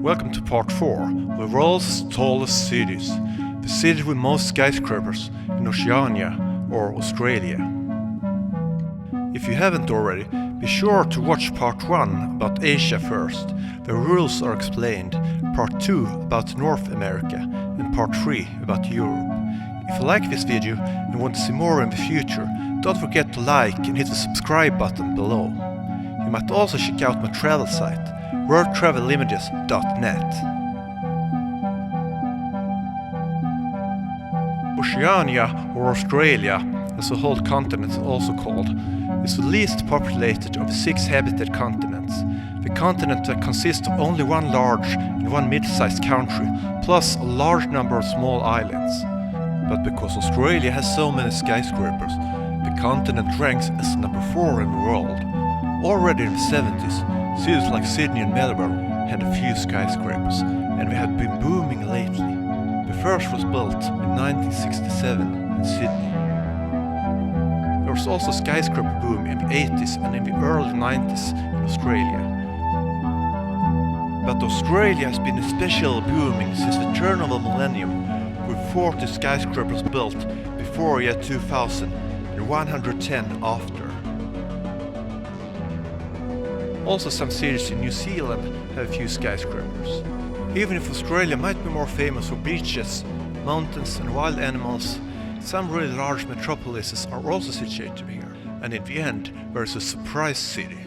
Welcome to part 4 of the world's tallest cities, the city with most skyscrapers in Oceania or Australia. If you haven't already, be sure to watch part 1 about Asia first. The rules are explained, part 2 about North America and part 3 about Europe. If you like this video and want to see more in the future, don't forget to like and hit the subscribe button below. You might also check out my travel site, worldtravelimages.net. Oceania, or Australia, as a whole continent is also called, is the least populated of the 6 habited continents. The continent that consists of only one large and one mid-sized country, plus a large number of small islands. But because Australia has so many skyscrapers, the continent ranks as number 4 in the world. Already in the 70s, cities like Sydney and Melbourne had a few skyscrapers, and they have been booming lately. The first was built in 1967 in Sydney. There was also a skyscraper boom in the 80s and in the early 90s in Australia. But Australia has been especially booming since the turn of the millennium, with 40 skyscrapers built before year 2000 and 110 after. Also, some cities in New Zealand have a few skyscrapers. Even if Australia might be more famous for beaches, mountains and wild animals, some really large metropolises are also situated here. And in the end, there is a surprise city.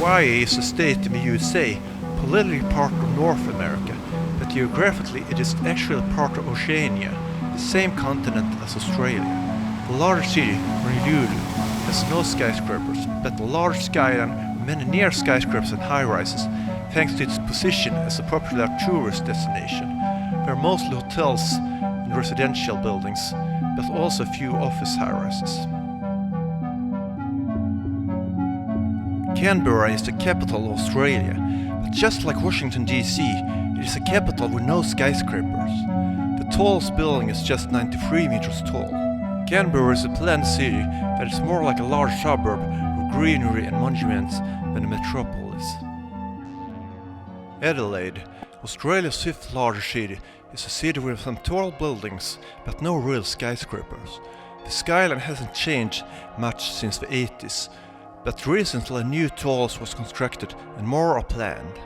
Hawaii is a state in the USA, politically part of North America, but geographically it is actually part of Oceania, the same continent as Australia. The largest city, Honolulu, has no skyscrapers, but a large skyline with many near skyscrapers and high-rises, thanks to its position as a popular tourist destination. There are mostly hotels and residential buildings, but also a few office high-rises. Canberra is the capital of Australia, but just like Washington DC, it is a capital with no skyscrapers. The tallest building is just 93 meters tall. Canberra is a planned city that is more like a large suburb with greenery and monuments than a metropolis. Adelaide, Australia's fifth largest city, is a city with some tall buildings but no real skyscrapers. The skyline hasn't changed much since the 80s, but recently a new towers was constructed and more are planned.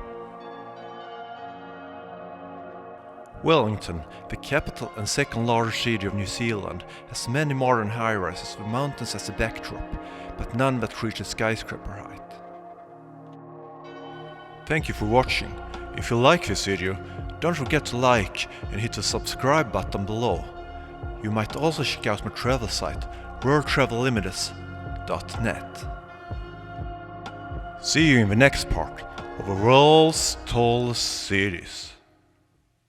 Wellington, the capital and second largest city of New Zealand, has many modern high-rises with mountains as a backdrop, but none that reach a skyscraper height. Thank you for watching. If you like this video, don't forget to like and hit the subscribe button below. You might also check out my travel site, worldtravellimitless.net. See you in the next part of the world's tallest cities.